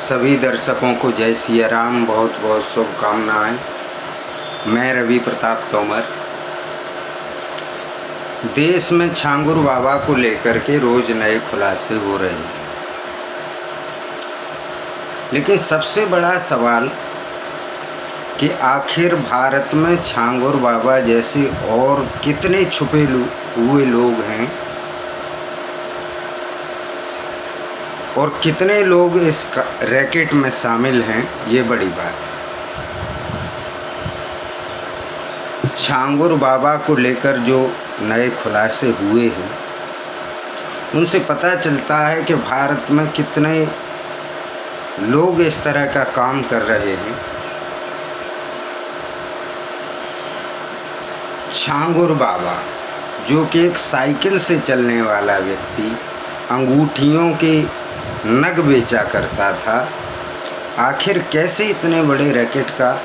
सभी दर्शकों को जय सिया राम, बहुत बहुत शुभकामनाएं। मैं रवि प्रताप तोमर। देश में छांगुर बाबा को लेकर के रोज नए खुलासे हो रहे हैं, लेकिन सबसे बड़ा सवाल कि आखिर भारत में छांगुर बाबा जैसे और कितने छुपे हुए लोग हैं और कितने लोग इस रैकेट में शामिल हैं, ये बड़ी बात है। छांगुर बाबा को लेकर जो नए खुलासे हुए हैं, उनसे पता चलता है कि भारत में कितने लोग इस तरह का काम कर रहे हैं। छांगुर बाबा, जो कि एक साइकिल से चलने वाला व्यक्ति, अंगूठियों के नग बेचा करता था, आखिर कैसे इतने बड़े रैकेट का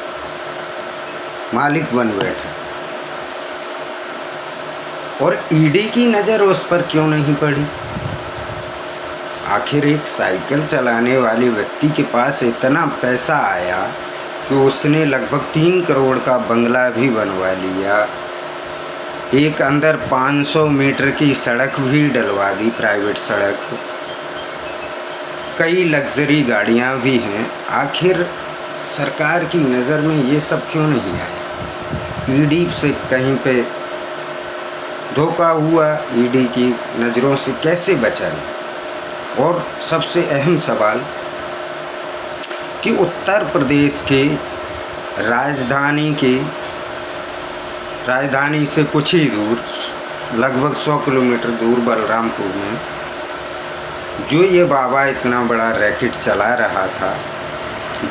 मालिक बन बैठा और ईडी की नज़र उस पर क्यों नहीं पड़ी? आखिर एक साइकिल चलाने वाले व्यक्ति के पास इतना पैसा आया कि उसने लगभग 3 करोड़ का बंगला भी बनवा लिया, एक अंदर 500 मीटर की सड़क भी डलवा दी, प्राइवेट सड़क, कई लग्जरी गाड़ियां भी हैं। आखिर सरकार की नज़र में ये सब क्यों नहीं आया? ईडी से कहीं पे धोखा हुआ, ईडी की नज़रों से कैसे बचाएं? और सबसे अहम सवाल कि उत्तर प्रदेश के राजधानी से कुछ ही दूर, लगभग 100 किलोमीटर दूर, बलरामपुर में जो ये बाबा इतना बड़ा रैकेट चला रहा था,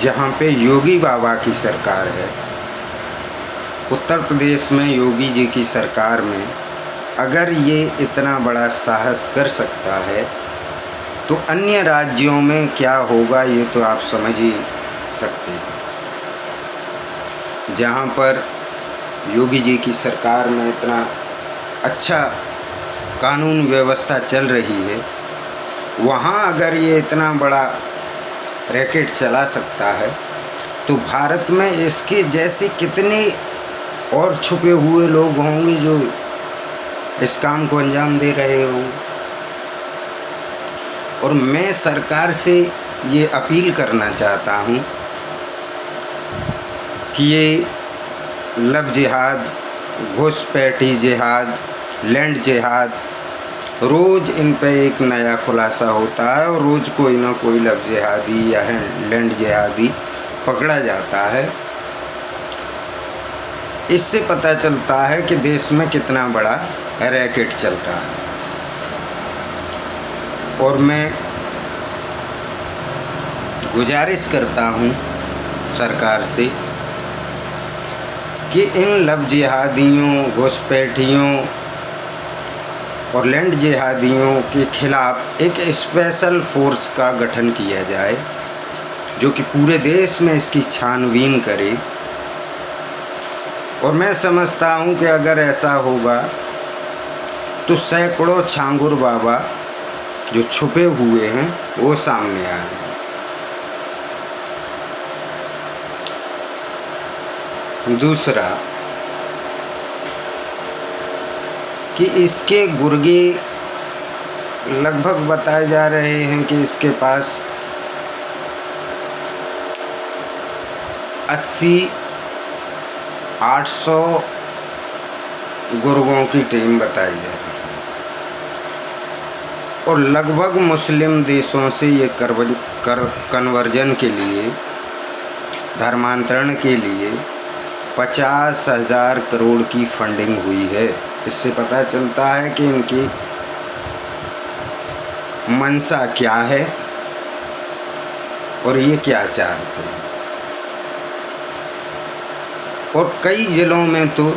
जहाँ पे योगी बाबा की सरकार है, उत्तर प्रदेश में योगी जी की सरकार में अगर ये इतना बड़ा साहस कर सकता है तो अन्य राज्यों में क्या होगा, ये तो आप समझ ही सकते हैं। जहाँ पर योगी जी की सरकार में इतना अच्छा कानून व्यवस्था चल रही है, वहाँ अगर ये इतना बड़ा रैकेट चला सकता है तो भारत में इसके जैसे कितने और छुपे हुए लोग होंगे जो इस काम को अंजाम दे रहे होंगे। और मैं सरकार से ये अपील करना चाहता हूँ कि ये लव जिहाद, घुसपैठी जिहाद, लैंड जिहाद, रोज़ इन पे एक नया खुलासा होता है और रोज़ कोई ना कोई लव जिहादी या लैंड जिहादी पकड़ा जाता है। इससे पता चलता है कि देश में कितना बड़ा रैकेट चल रहा है। और मैं गुजारिश करता हूँ सरकार से कि इन लव जिहादियों, घुसपैठियों और लैंड जिहादियों के खिलाफ एक स्पेशल फोर्स का गठन किया जाए, जो कि पूरे देश में इसकी छानबीन करे। और मैं समझता हूँ कि अगर ऐसा होगा तो सैकड़ों छांगुर बाबा जो छुपे हुए हैं वो सामने आए। दूसरा कि इसके गुर्गे लगभग बताए जा रहे हैं कि इसके पास 80-800 गुर्गों की टीम बताई जा रही है और लगभग मुस्लिम देशों से ये कन्वर्जन के लिए, धर्मांतरण के लिए 50,000 करोड़ की फंडिंग हुई है। इससे पता चलता है कि इनकी मंशा क्या है और ये क्या चाहते हैं। और कई जिलों में तो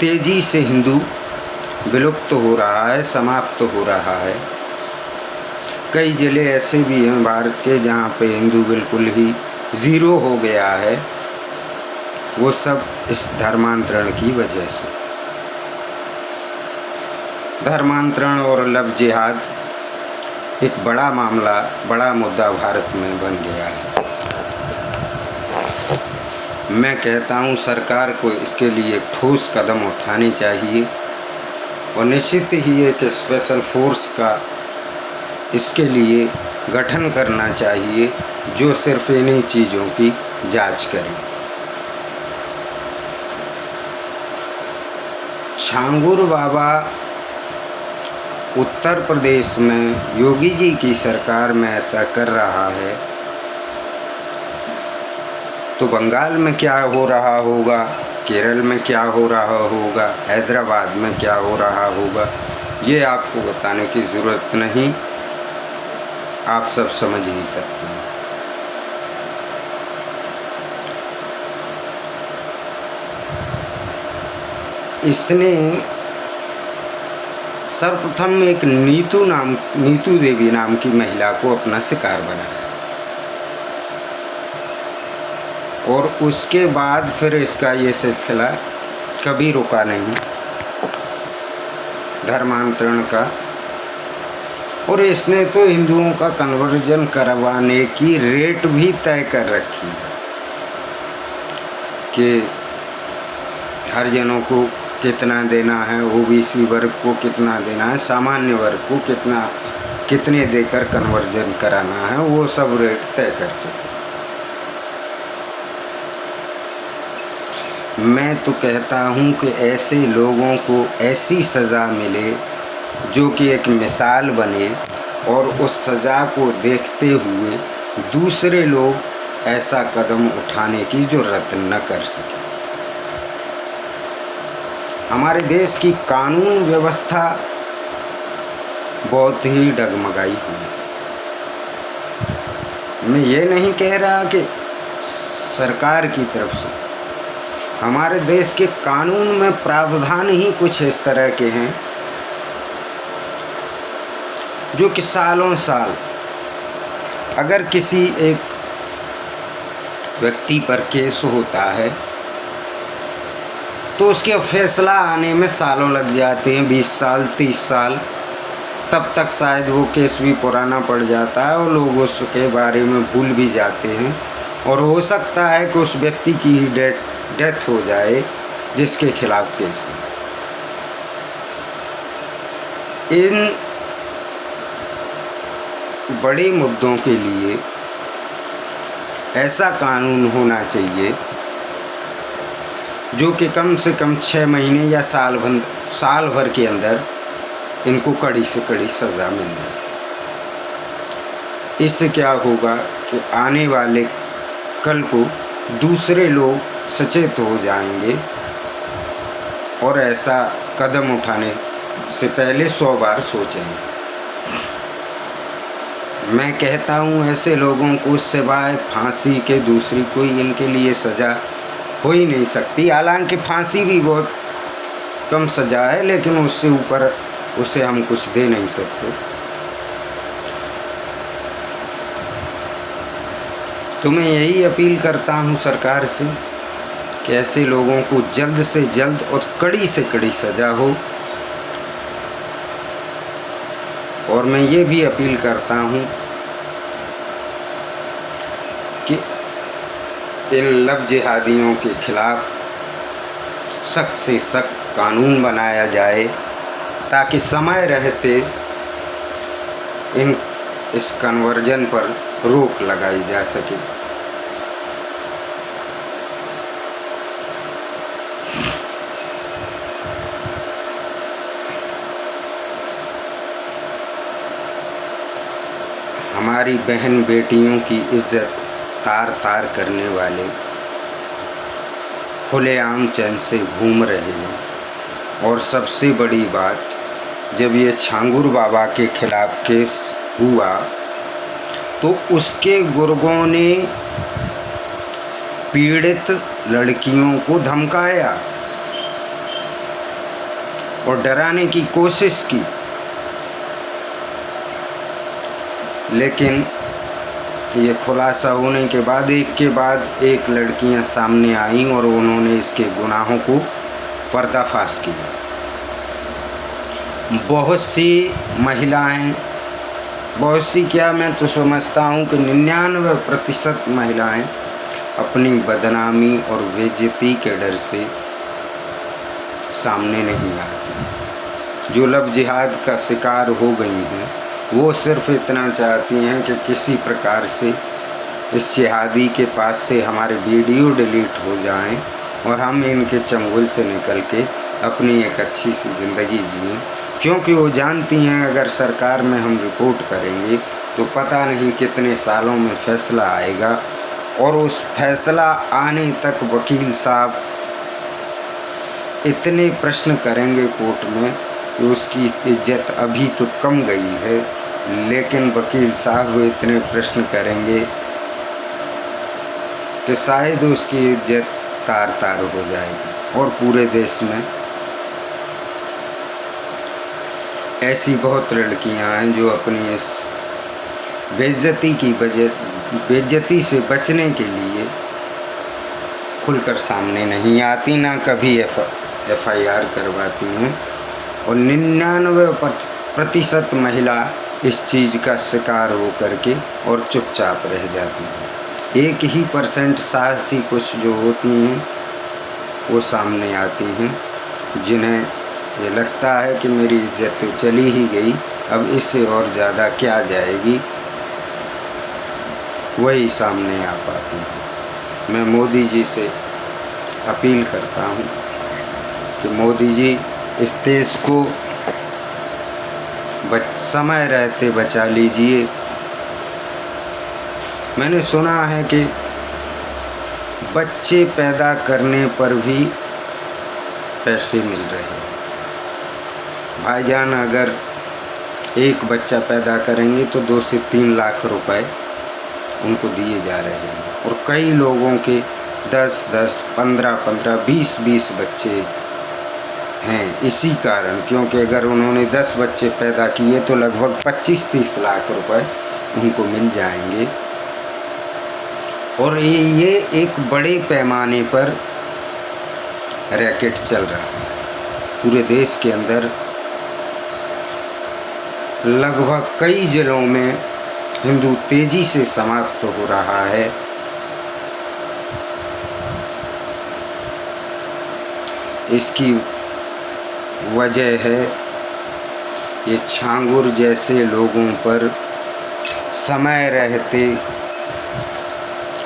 तेजी से हिंदू विलुप्त हो रहा है, समाप्त हो रहा है। कई ज़िले ऐसे भी हैं भारत के जहाँ पे हिंदू बिल्कुल ही ज़ीरो हो गया है, वो सब इस धर्मांतरण की वजह से। धर्मांतरण और लव जिहाद एक बड़ा मामला, बड़ा मुद्दा भारत में बन गया है। मैं कहता हूँ सरकार को इसके लिए ठोस कदम उठाने चाहिए और निश्चित ही एक स्पेशल फोर्स का इसके लिए गठन करना चाहिए जो सिर्फ इन्हीं चीज़ों की जांच करे। छांगुर बाबा उत्तर प्रदेश में योगी जी की सरकार में ऐसा कर रहा है, तो बंगाल में क्या हो रहा होगा, केरल में क्या हो रहा होगा, हैदराबाद में क्या हो रहा होगा, ये आपको बताने की ज़रूरत नहीं, आप सब समझ ही सकते हैं। इसने सर्वप्रथम एक नीतू देवी नाम की महिला को अपना शिकार बनाया और उसके बाद फिर इसका ये सिलसिला कभी रुका नहीं धर्मांतरण का। और इसने तो हिंदुओं का कन्वर्जन करवाने की रेट भी तय कर रखी है कि हरिजनों को कितना देना है, ओबीसी वर्ग को कितना देना है, सामान्य वर्ग को कितने देकर कन्वर्जन कराना है, वो सब रेट तय कर चुके। मैं तो कहता हूँ कि ऐसे लोगों को ऐसी सज़ा मिले जो कि एक मिसाल बने और उस सज़ा को देखते हुए दूसरे लोग ऐसा कदम उठाने की जुर्रत न कर सके। हमारे देश की कानून व्यवस्था बहुत ही डगमगाई हुई है। मैं ये नहीं कह रहा कि सरकार की तरफ से, हमारे देश के कानून में प्रावधान ही कुछ इस तरह के हैं जो कि सालों साल अगर किसी एक व्यक्ति पर केस होता है तो उसके फैसला आने में सालों लग जाते हैं, 20 साल 30 साल, तब तक शायद वो केस भी पुराना पड़ जाता है और लोग उसके बारे में भूल भी जाते हैं और हो सकता है कि उस व्यक्ति की ही डेथ हो जाए जिसके खिलाफ केस है। इन बड़े मुद्दों के लिए ऐसा कानून होना चाहिए जो कि कम से कम 6 महीने या साल भर के अंदर इनको कड़ी से कड़ी सज़ा मिल जाए। इससे क्या होगा कि आने वाले कल को दूसरे लोग सचेत हो जाएंगे और ऐसा कदम उठाने से पहले 100 बार सोचेंगे। मैं कहता हूँ ऐसे लोगों को सिवाय फांसी के दूसरी कोई इनके लिए सज़ा हो ही नहीं सकती। हालांकि फांसी भी बहुत कम सज़ा है, लेकिन उससे ऊपर उसे हम कुछ दे नहीं सकते। तो मैं यही अपील करता हूँ सरकार से कि ऐसे लोगों को जल्द से जल्द और कड़ी से कड़ी सज़ा हो। और मैं ये भी अपील करता हूँ कि इन लव जिहादियों के खिलाफ सख्त से सख्त कानून बनाया जाए ताकि समय रहते इस कन्वर्जन पर रोक लगाई जा सके। हमारी बहन बेटियों की इज्जत तार तार करने वाले खुलेआम चैन से घूम रहे हैं। और सबसे बड़ी बात, जब ये छांगुर बाबा के खिलाफ केस हुआ तो उसके गुर्गों ने पीड़ित लड़कियों को धमकाया और डराने की कोशिश की, लेकिन ये खुलासा होने के बाद एक के बाद एक लड़कियां सामने आईं और उन्होंने इसके गुनाहों को पर्दाफाश किया। बहुत सी महिलाएं बहुत सी क्या, मैं तो समझता हूँ कि 99% महिलाएं अपनी बदनामी और बेइज्जती के डर से सामने नहीं आती। जो लव जिहाद का शिकार हो गई हैं वो सिर्फ इतना चाहती हैं कि किसी प्रकार से इस जिहादी के पास से हमारे वीडियो डिलीट हो जाएं और हम इनके चंगुल से निकल के अपनी एक अच्छी सी ज़िंदगी जिएं, क्योंकि वो जानती हैं अगर सरकार में हम रिपोर्ट करेंगे तो पता नहीं कितने सालों में फैसला आएगा, और उस फैसला आने तक वकील साहब इतने प्रश्न करेंगे कोर्ट में कि उसकी इज्जत अभी तो कम गई है, लेकिन वकील साहब इतने प्रश्न करेंगे कि शायद उसकी इज्जत तार तार हो जाएगी। और पूरे देश में ऐसी बहुत लड़कियां हैं जो अपनी इस बेइज्जती से बचने के लिए खुलकर सामने नहीं आती, ना कभी FIR करवाती हैं, और 99% महिला इस चीज़ का शिकार हो करके और चुपचाप रह जाती हैं। 1% साहसी कुछ जो होती हैं वो सामने आती हैं, जिन्हें ये लगता है कि मेरी इज्जत तो चली ही गई, अब इससे और ज़्यादा क्या जाएगी, वही सामने आ पाती हैं। मैं मोदी जी से अपील करता हूँ कि मोदी जी इस देश को समय रहते बचा लीजिए। मैंने सुना है कि बच्चे पैदा करने पर भी पैसे मिल रहे हैं। भाईजान अगर एक बच्चा पैदा करेंगे तो 2 से 3 लाख रुपए उनको दिए जा रहे हैं, और कई लोगों के 10-10, 15-15, 20-20 बच्चे हैं इसी कारण, क्योंकि अगर उन्होंने 10 बच्चे पैदा किए तो लगभग 25-30 लाख रुपए उनको मिल जाएंगे। और ये एक बड़े पैमाने पर रैकेट चल रहा है पूरे देश के अंदर। लगभग कई जिलों में हिंदू तेजी से समाप्त हो रहा है। इसकी वजह है ये छांगुर जैसे लोगों पर समय रहते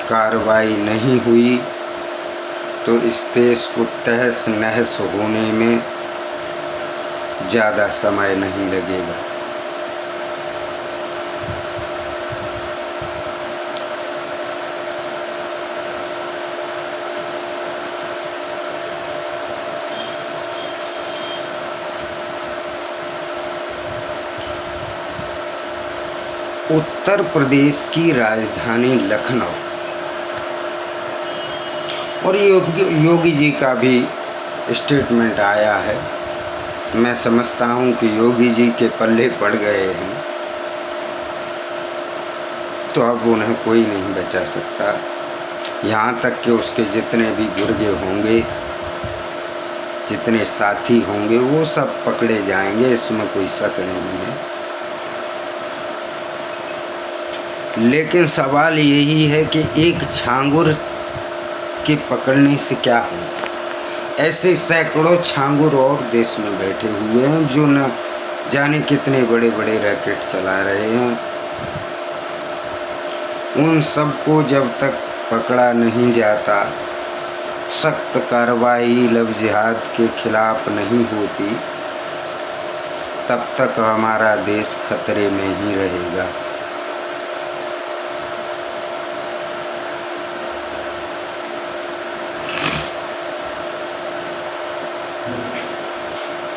कार्रवाई नहीं हुई तो इस देश को तहस नहस होने में ज़्यादा समय नहीं लगेगा। उत्तर प्रदेश की राजधानी लखनऊ, और योगी जी का भी स्टेटमेंट आया है। मैं समझता हूँ कि योगी जी के पल्ले पड़ गए हैं, तो अब उन्हें कोई नहीं बचा सकता। यहाँ तक कि उसके जितने भी गुर्गे होंगे, जितने साथी होंगे, वो सब पकड़े जाएंगे, इसमें कोई शक नहीं है। लेकिन सवाल यही है कि एक छांगुर के पकड़ने से क्या हो। ऐसे सैकड़ों छांगुर और देश में बैठे हुए हैं जो न जाने कितने बड़े बड़े रैकेट चला रहे हैं। उन सबको जब तक पकड़ा नहीं जाता, सख्त कार्रवाई लव जिहाद के खिलाफ नहीं होती, तब तक हमारा देश खतरे में ही रहेगा।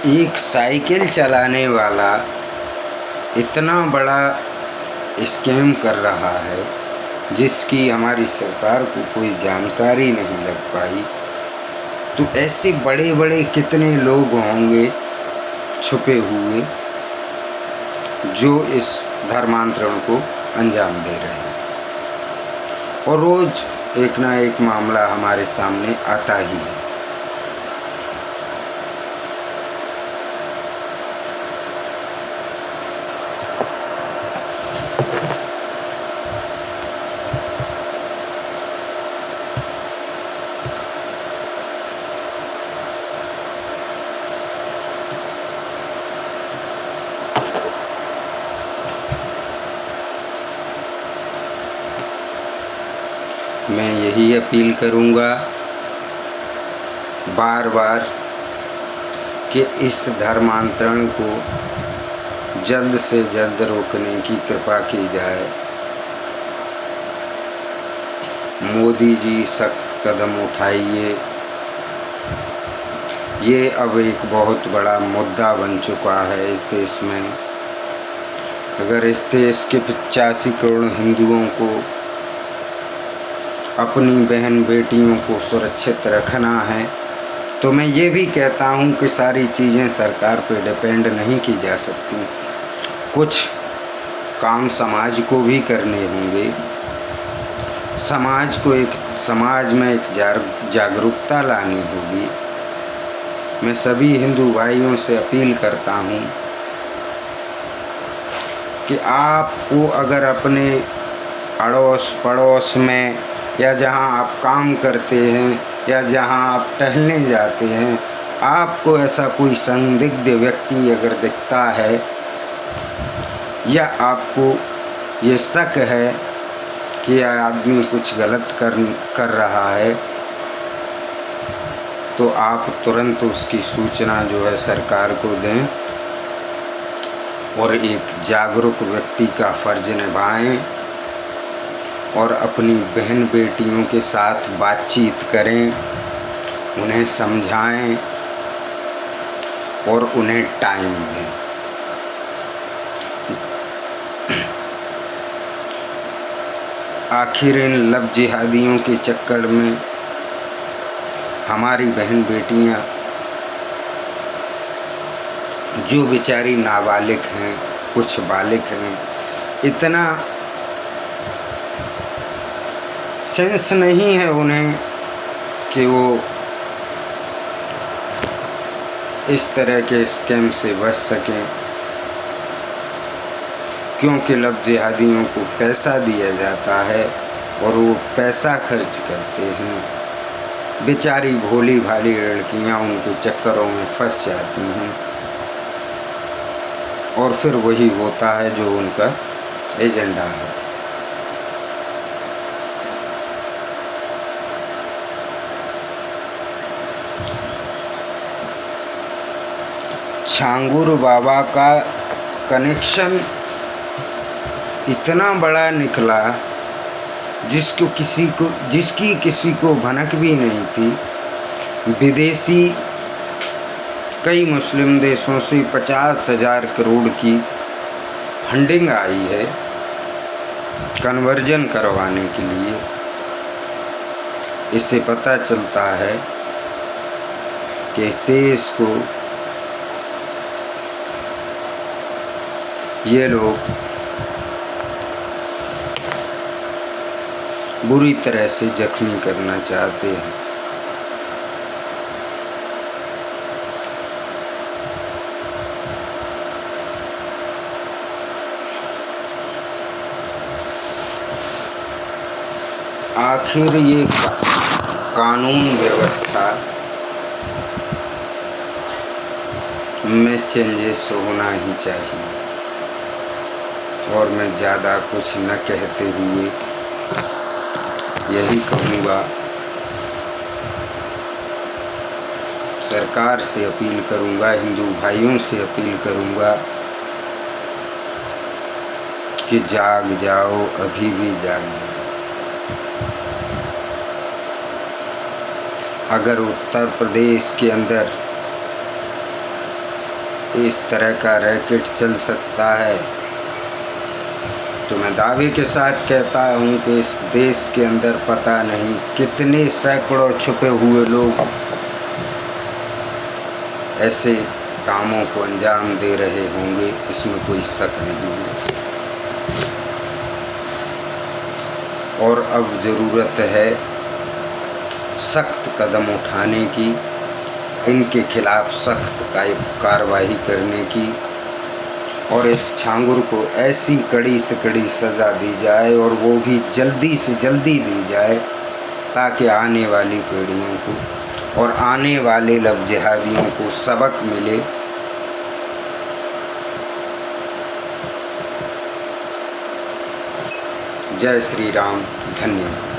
एक साइकिल चलाने वाला इतना बड़ा स्कैम कर रहा है जिसकी हमारी सरकार को कोई जानकारी नहीं लग पाई, तो ऐसे बड़े बड़े कितने लोग होंगे छुपे हुए जो इस धर्मांतरण को अंजाम दे रहे हैं। और रोज़ एक ना एक मामला हमारे सामने आता ही है। मैं यही अपील करूँगा बार बार कि इस धर्मांतरण को जल्द से जल्द रोकने की कृपा की जाए। मोदी जी सख्त कदम उठाइए। ये अब एक बहुत बड़ा मुद्दा बन चुका है इस देश में। अगर इस देश के 85 करोड़ हिंदुओं को, अपनी बहन बेटियों को सुरक्षित रखना है, तो मैं ये भी कहता हूँ कि सारी चीज़ें सरकार पे डिपेंड नहीं की जा सकती। कुछ काम समाज को भी करने होंगे। समाज में एक जागरूकता लानी होगी। मैं सभी हिंदू भाइयों से अपील करता हूँ कि आपको अगर अपने अड़ोस पड़ोस में या जहाँ आप काम करते हैं या जहाँ आप टहलने जाते हैं, आपको ऐसा कोई संदिग्ध व्यक्ति अगर दिखता है या आपको ये शक है कि यह आदमी कुछ गलत कर रहा है, तो आप तुरंत उसकी सूचना जो है सरकार को दें और एक जागरूक व्यक्ति का फर्ज निभाएं और अपनी बहन बेटियों के साथ बातचीत करें, उन्हें समझाएं और उन्हें टाइम दें। आखिर इन लव जिहादियों के चक्कर में हमारी बहन बेटियां जो बेचारी नाबालिग हैं, कुछ बालिग हैं, इतना सेंस नहीं है उन्हें कि वो इस तरह के स्कैम से बच सकें, क्योंकि लव जिहादियों को पैसा दिया जाता है और वो पैसा खर्च करते हैं। बेचारी भोली भाली लड़कियां उनके चक्करों में फंस जाती हैं और फिर वही होता है जो उनका एजेंडा है। छांगुर बाबा का कनेक्शन इतना बड़ा निकला जिसकी किसी को भनक भी नहीं थी। विदेशी कई मुस्लिम देशों से 50,000 करोड़ की फंडिंग आई है कन्वर्जन करवाने के लिए। इससे पता चलता है कि इस देश को ये लोग बुरी तरह से जख्मी करना चाहते हैं। आखिर ये कानून व्यवस्था में चेंजेस होना ही चाहिए और मैं ज़्यादा कुछ न कहते हुए यही कहूँगा, सरकार से अपील करूँगा, हिंदू भाइयों से अपील करूँगा कि जाग जाओ, अभी भी जाग जाओ। अगर उत्तर प्रदेश के अंदर इस तरह का रैकेट चल सकता है तो मैं दावे के साथ कहता हूँ कि इस देश के अंदर पता नहीं कितने सैकड़ों छुपे हुए लोग ऐसे कामों को अंजाम दे रहे होंगे, इसमें कोई शक नहीं है। और अब ज़रूरत है सख्त कदम उठाने की, इनके खिलाफ सख्त कार्रवाई करने की और इस छांगुर को ऐसी कड़ी से कड़ी सज़ा दी जाए और वो भी जल्दी से जल्दी दी जाए, ताकि आने वाली पीढ़ियों को और आने वाले लव जिहादियों को सबक मिले। जय श्री राम। धन्यवाद।